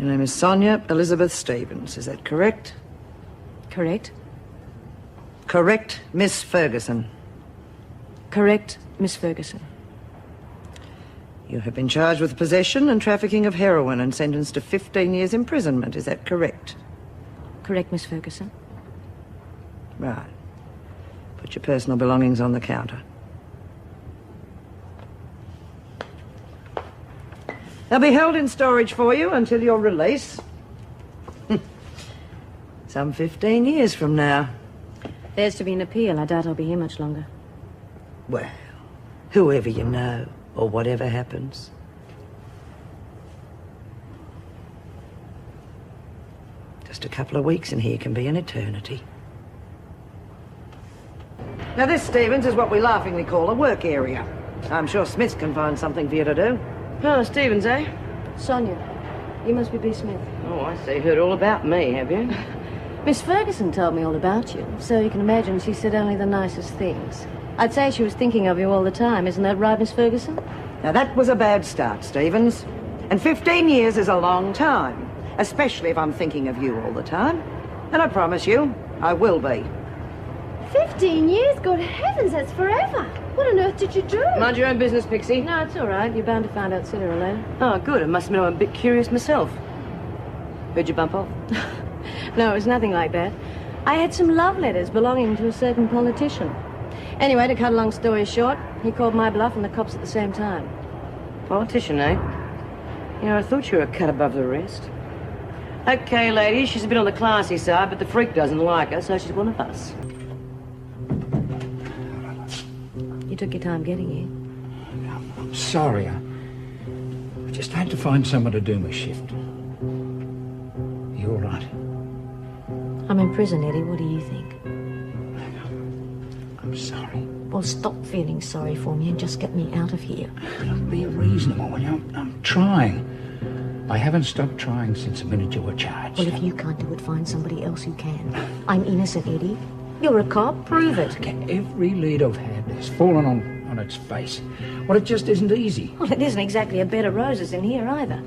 Your name is Sonia Elizabeth Stevens, is that correct? Correct. Correct, Miss Ferguson. Correct, Miss Ferguson. You have been charged with possession and trafficking of heroin and sentenced to 15 years imprisonment, is that correct? Correct, Miss Ferguson. Right. Put your personal belongings on the counter. They'll be held in storage for you until your release. Some 15 years from now. There's to be an appeal. I doubt I'll be here much longer. Well, whoever you know, or whatever happens. Just a couple of weeks in here can be an eternity. Now this, Stevens, is what we laughingly call a work area. I'm sure Smith can find something for you to do. Oh, Stevens, eh? Sonia, you must be B. Smith. Oh, I see. Heard all about me, have you? Miss Ferguson told me all about you, so you can imagine she said only the nicest things. I'd say she was thinking of you all the time. Isn't that right, Miss Ferguson? Now that was a bad start, Stevens. And 15 years is a long time, especially if I'm thinking of you all the time. And I promise you, I will be. 15 years? Good heavens, that's forever. What on earth did you do? Mind your own business, Pixie. No, it's all right. You're bound to find out sooner or later. Oh, good. I must admit I'm a bit curious myself. Who'd you bump off? No, it was nothing like that. I had some love letters belonging to a certain politician. Anyway, to cut a long story short, he called my bluff and the cops at the same time. Politician, eh? You know, I thought you were a cut above the rest. Okay, ladies, she's a bit on the classy side, but the freak doesn't like her, so she's one of us. You took your time getting here. I'm sorry. I just had to find someone to do my shift. You all right? I'm in prison, Eddie. What do you think? I'm sorry. Well, stop feeling sorry for me and just get me out of here. Look, be reasonable, will you? I'm trying. I haven't stopped trying since the minute you were charged. Well, if you can't do it, find somebody else who can. I'm innocent, Eddie. You're a cop. Prove it. Every lead I've had has fallen on its face. Well, it just isn't easy. Well, it isn't exactly a bed of roses in here either.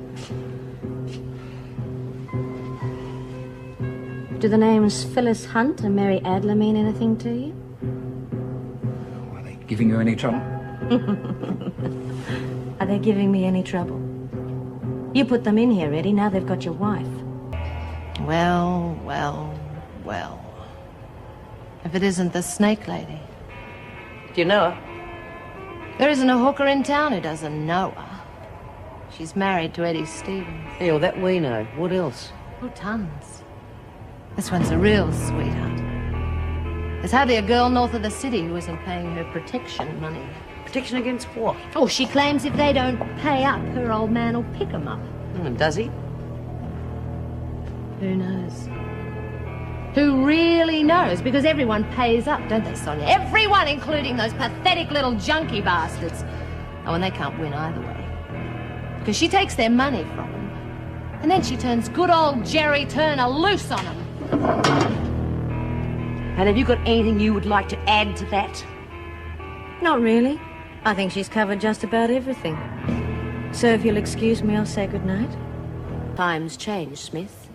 Do the names Phyllis Hunt and Mary Adler mean anything to you? Are they giving you any trouble? Are they giving me any trouble? You put them in here, Eddie. Now they've got your wife. Well, well, well. If it isn't the snake lady. Do you know her? There isn't a hooker in town who doesn't know her. She's married to Eddie Stevens. Yeah, well, that we know. What else? Oh, tons. This one's a real sweetheart. There's hardly a girl north of the city who isn't paying her protection money. Protection against what? Oh, she claims if they don't pay up, her old man will pick them up. Does he? Who knows? Who really knows? Because everyone pays up, don't they, Sonia? Everyone, including those pathetic little junkie bastards. Oh, and they can't win either way. Because she takes their money from them, and then she turns good old Jerry Turner loose on them. And have you got anything you would like to add to that? Not really. I think she's covered just about everything. So if you'll excuse me, I'll say goodnight. Times change, Smith.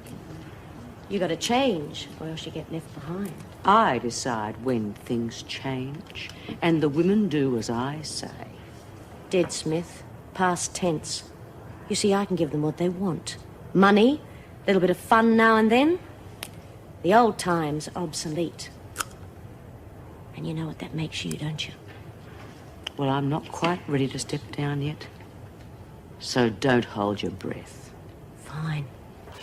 You gotta change, or else you get left behind. I decide when things change, and the women do as I say. Dead, Smith. Past tense. You see, I can give them what they want. Money, a little bit of fun now and then. The old times are obsolete. And you know what that makes you, don't you? Well, I'm not quite ready to step down yet. So don't hold your breath. Fine.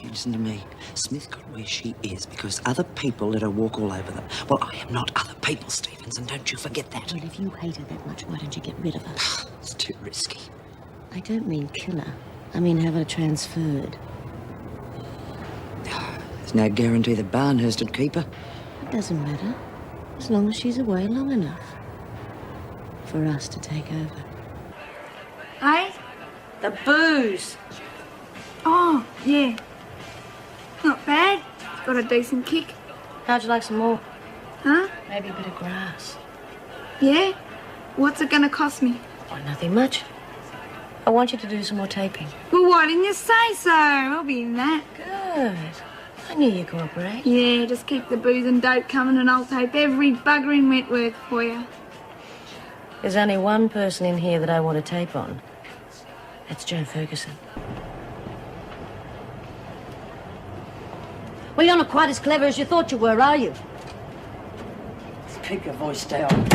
You listen to me. Smith got where she is because other people let her walk all over them. Well, I am not other people, Stevens, and don't you forget that. Well, if you hate her that much, why don't you get rid of her? It's too risky. I don't mean kill her. I mean have her transferred. There's no guarantee that Barnhurst would keep her. It doesn't matter. As long as she's away long enough for us to take over. Hey? The booze! Oh, yeah. Not bad. It's got a decent kick. How'd you like some more? Huh? Maybe a bit of grass. Yeah? What's it gonna cost me? Oh, nothing much. I want you to do some more taping. Well, why didn't you say so? I'll be in that. Good. I knew you'd cooperate. Yeah, just keep the booze and dope coming and I'll tape every bugger in Wentworth for you. There's only one person in here that I want to tape on. That's Joe Ferguson. Well, you're not quite as clever as you thought you were, are you? Keep your voice down.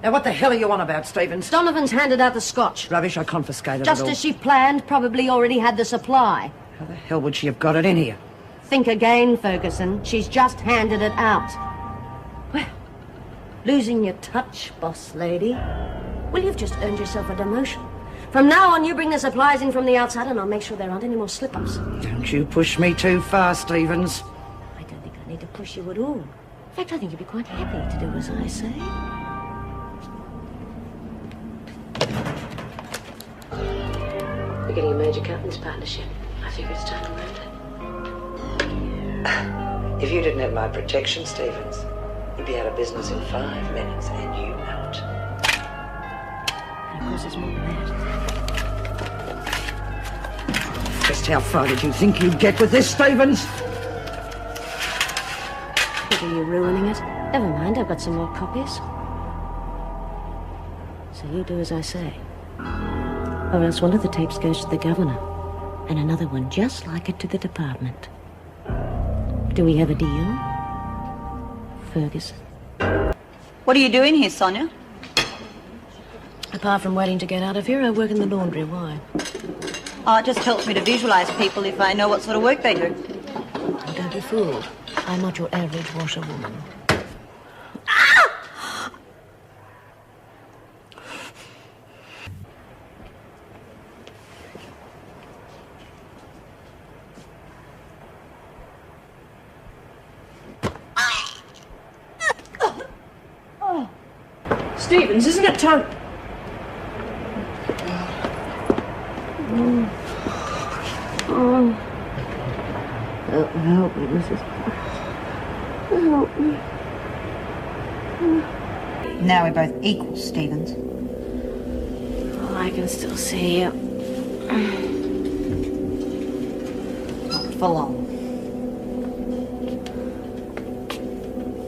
Now, what the hell are you on about, Stevens? Donovan's handed out the scotch. Rubbish, I confiscated Just it all. as she planned, probably already had the supply. How the hell would she have got it in here? Think again, Ferguson. She's just handed it out. Well, losing your touch, boss lady. Well, you've just earned yourself a demotion. From now on, you bring the supplies in from the outside and I'll make sure there aren't any more slip-ups. Don't you push me too far, Stevens. I don't think I need to push you at all. In fact, I think you'd be quite happy to do as I say. We're getting a major captain's partnership. I figure it's time to move it. If you didn't have my protection, Stevens, you'd be out of business in 5 minutes, and you know it. And of course, there's more than that. Just how far did you think you'd get with this, Stevens? Figure you're ruining it. Never mind, I've got some more copies. So you do as I say. Or else one of the tapes goes to the governor, and another one just like it to the department. Do we have a deal, Ferguson? What are you doing here, Sonia? Apart from waiting to get out of here, I work in the laundry. Why? Oh, it just helps me to visualise people if I know what sort of work they do. Oh, don't be fooled. I'm not your average washerwoman. Stevens, isn't it time? Help me, Mrs. Help me. Now we're both equals, Stevens. Oh, I can still see you. Not for long.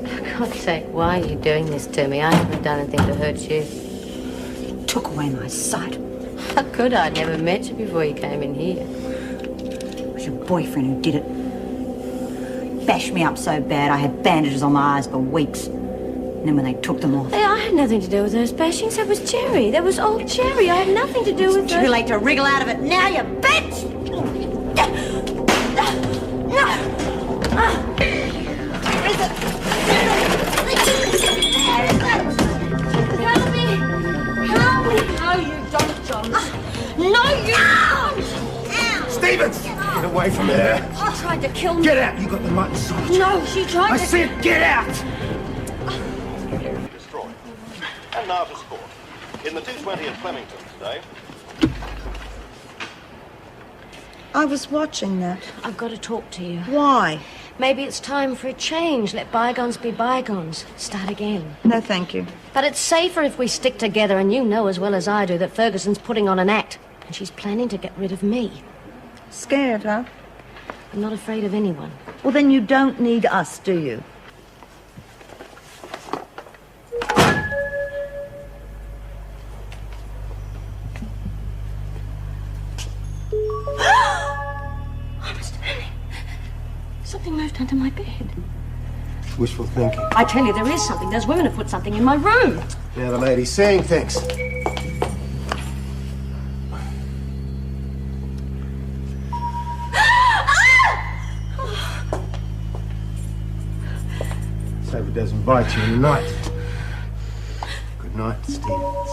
For God's sake, why are you doing this to me? I haven't done anything to hurt you. You took away my sight. How could I? I'd never met you before you came in here. It was your boyfriend who did it. Bashed me up so bad I had bandages on my eyes for weeks. And then when they took them off... Hey, I had nothing to do with those bashings. That was Jerry. That was old Jerry. I had nothing to do with Too late to wriggle out of it now, you bitch! Help me! Help me! No, you don't, John. No, you don't! Stevens! Get away from there! I tried to kill me. Get out! You got the mutton sausage. No, she tried I to... said get out! Destroyed. And now for sport. In the 220 at Flemington today. I was watching that. I've got to talk to you. Why? Maybe it's time for a change. Let bygones be bygones. Start again. No, thank you. But it's safer if we stick together, and you know as well as I do that Ferguson's putting on an act. And she's planning to get rid of me. Scared, huh? I'm not afraid of anyone. Well, then you don't need us, do you? Something moved under my bed. Wishful thinking. I tell you, there is something. Those women have put something in my room. Now the lady's saying things. So if it doesn't bite you in the night. Good night, Stevens.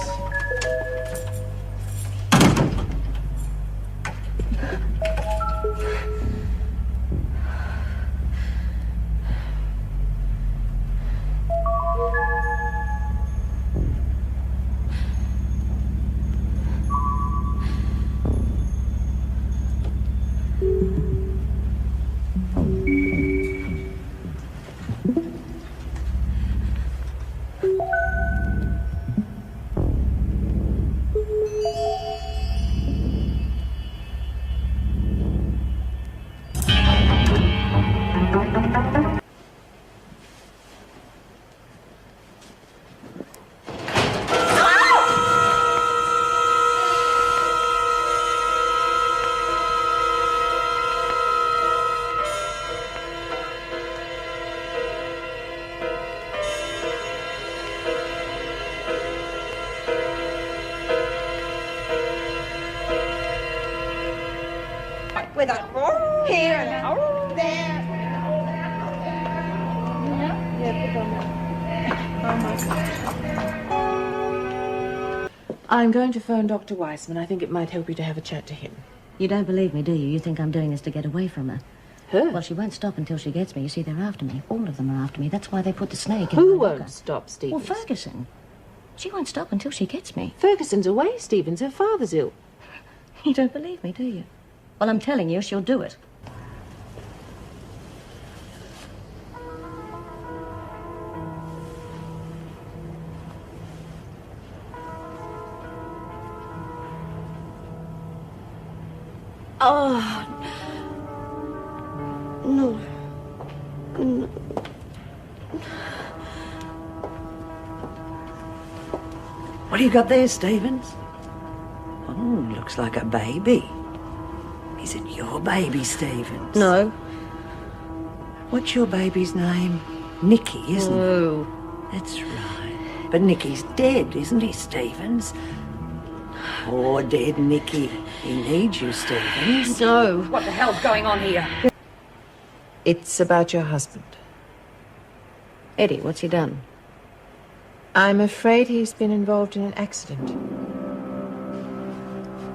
with a here and there. I'm going to phone Dr. Weissman. I think it might help you to have a chat to him. You don't believe me, do you? You think I'm doing this to get away from her. Her? Well, she won't stop until she gets me. You see, they're after me. All of them are after me. That's why they put the snake in Who my locker. won't stop, Stevens? Well, Ferguson. She won't stop until she gets me. Ferguson's away, Stevens. Her father's ill. You don't believe me, do you? Well, I'm telling you, she'll do it. Oh, no. No. What do you got there, Stevens? Oh, looks like a baby. Is it your baby, Stevens? No. What's your baby's name? Nicky, isn't No. it? That's right. But Nicky's dead, isn't he, Stevens? Poor dead Nicky. He needs you, Stevens. No. What the hell's going on here? It's about your husband. Eddie, what's he done? I'm afraid he's been involved in an accident.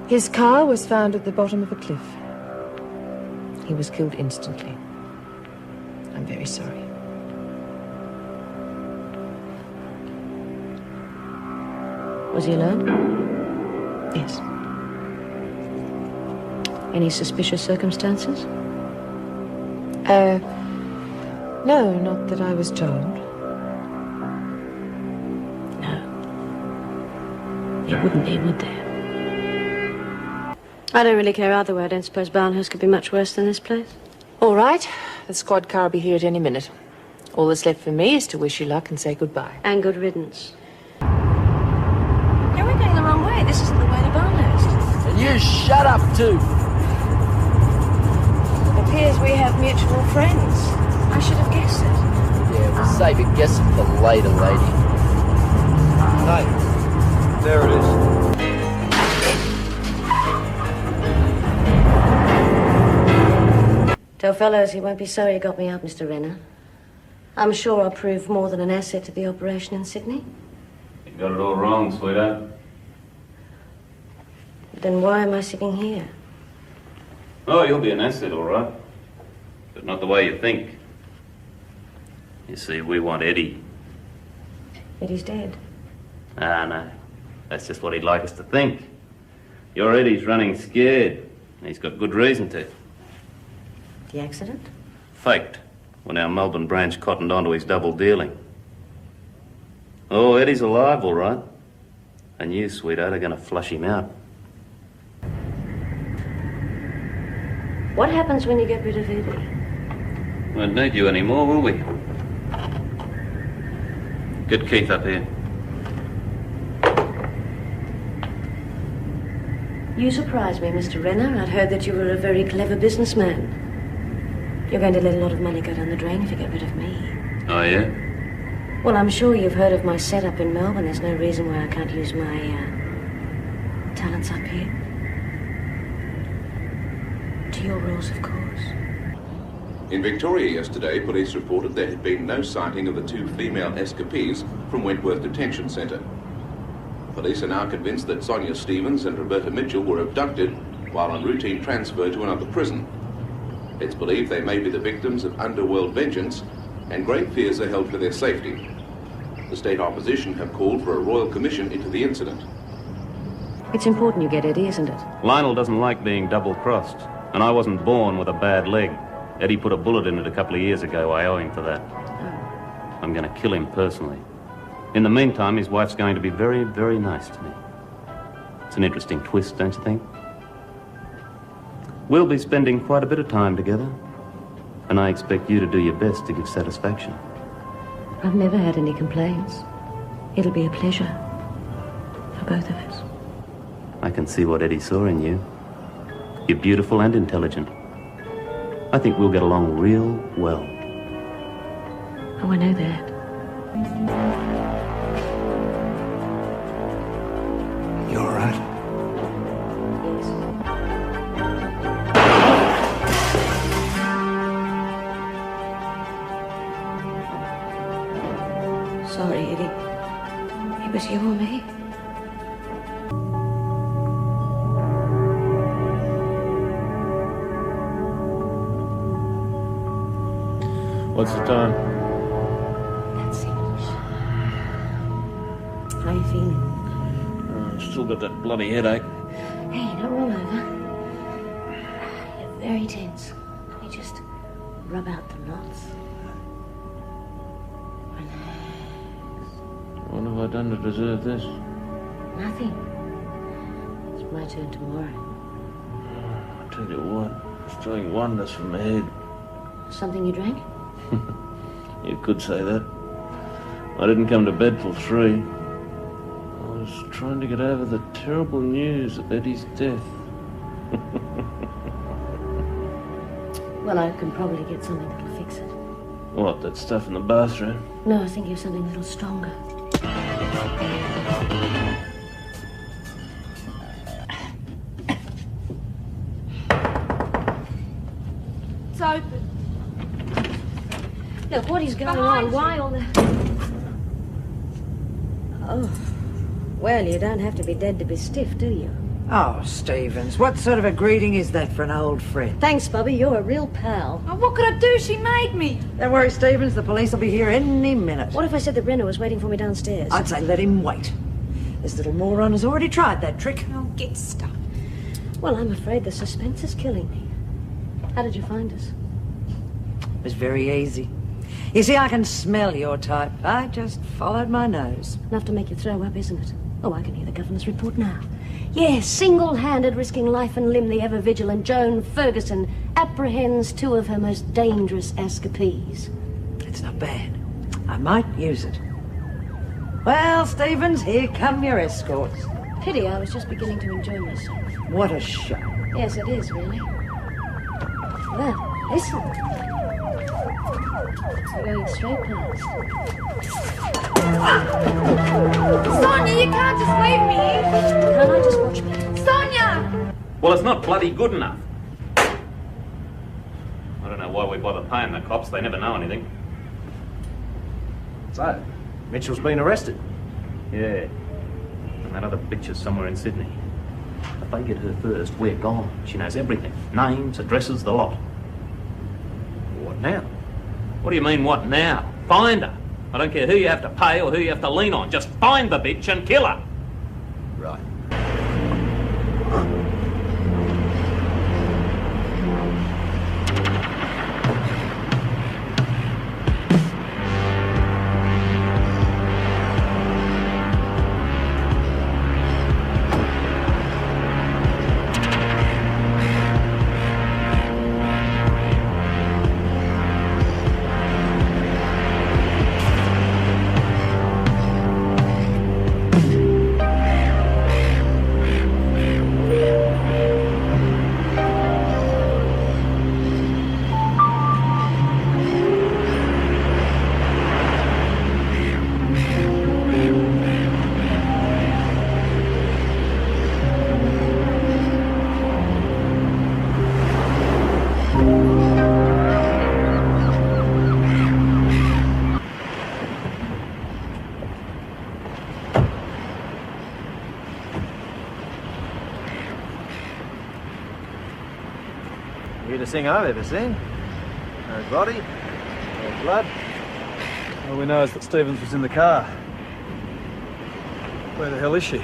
His car was found at the bottom of a cliff. He was killed instantly. I'm very sorry. Was he alone? Yes. Any suspicious circumstances? No, not that I was told. No. It wouldn't be, would there? I don't really care either way. I don't suppose Barnhurst could be much worse than this place. All right. The squad car will be here at any minute. All that's left for me is to wish you luck and say goodbye. And good riddance. Yeah, we're going the wrong way. This isn't the way to Barnhurst. And you shut up, too. It appears we have mutual friends. I should have guessed it. Yeah, we'll save your guessing for later, lady. Hey, there it is. Tell fellows he won't be sorry he got me out, Mr. Renner. I'm sure I'll prove more than an asset to the operation in Sydney. You got it all wrong, sweetheart. Then why am I sitting here? Oh, you'll be an asset, all right. But not the way you think. You see, we want Eddie. Eddie's dead. Ah, no. That's just what he'd like us to think. Your Eddie's running scared. And he's got good reason to. The accident? Faked. When our Melbourne branch cottoned onto his double dealing. Oh, Eddie's alive, all right. And you, sweetheart, are going to flush him out. What happens when you get rid of Eddie? Won't need you anymore, will we? Get Keith up here. You surprise me, Mr. Renner. I'd heard that you were a very clever businessman. You're going to let a lot of money go down the drain if you get rid of me. Oh, yeah? Well, I'm sure you've heard of my setup in Melbourne. There's no reason why I can't use my talents up here. To your rules, of course. In Victoria yesterday, police reported there had been no sighting of the two female escapees from Wentworth Detention Centre. Police are now convinced that Sonia Stevens and Roberta Mitchell were abducted while on routine transfer to another prison. It's believed they may be the victims of underworld vengeance, and great fears are held for their safety. The state opposition have called for a royal commission into the incident. It's important you get Eddie, isn't it? Lionel doesn't like being double-crossed, and I wasn't born with a bad leg. Eddie put a bullet in it a couple of years ago. I owe him for that. Oh. I'm going to kill him personally. In the meantime, his wife's going to be very, very nice to me. It's an interesting twist, don't you think? We'll be spending quite a bit of time together, and I expect you to do your best to give satisfaction. I've never had any complaints. It'll be a pleasure for both of us. I can see what Eddie saw in you. You're beautiful and intelligent. I think we'll get along real well. Oh, I know that. You all right? What do you want me? What's the time? That's English. How are you feeling? Still got that bloody headache. Hey, don't roll over. You're very tense. Let me just rub out the knots. What have I done to deserve this? Nothing. It's my turn tomorrow. I tell you what, it's doing wonders for my head. Something you drank? You could say that. I didn't come to bed till 3. I was trying to get over the terrible news of Eddie's death. Well, I can probably get something that'll fix it. What, that stuff in the bathroom? No, I was thinking of something a little stronger. It's open. Look, what is going Behind on? you. Why all the... Oh. Well, you don't have to be dead to be stiff, do you? Oh, Stevens, what sort of a greeting is that for an old friend? Thanks, Bobby. You're a real pal. Oh, what could I do? She made me. Don't worry, Stevens, the police will be here any minute. What if I said that Brenner was waiting for me downstairs? I'd say let him wait. This little moron has already tried that trick. Oh, get stuck. Well, I'm afraid the suspense is killing me. How did you find us? It was very easy. You see, I can smell your type. I just followed my nose. Enough to make you throw up, isn't it? Oh, I can hear the governor's report now. Yes, single-handed, risking life and limb, the ever-vigilant Joan Ferguson apprehends 2 of her most dangerous escapees. It's not bad. I might use it. Well, Stevens, here come your escorts. Pity, I was just beginning to enjoy myself. What a show. Yes, it is, really. Well, listen. We're going straight past. Sonia, you can't just leave me here. Can't I just watch me? Sonia! Well, it's not bloody good enough. I don't know why we bother paying the cops. They never know anything. So, Mitchell's been arrested. Yeah. And that other bitch is somewhere in Sydney. If they get her first, we're gone. She knows everything. Names, addresses, the lot. What now? What do you mean, what now? Find her. I don't care who you have to pay or who you have to lean on. Just find the bitch and kill her. Right. Weirdest thing I've ever seen. No body, no blood. All we know is that Stevens was in the car. Where the hell is she?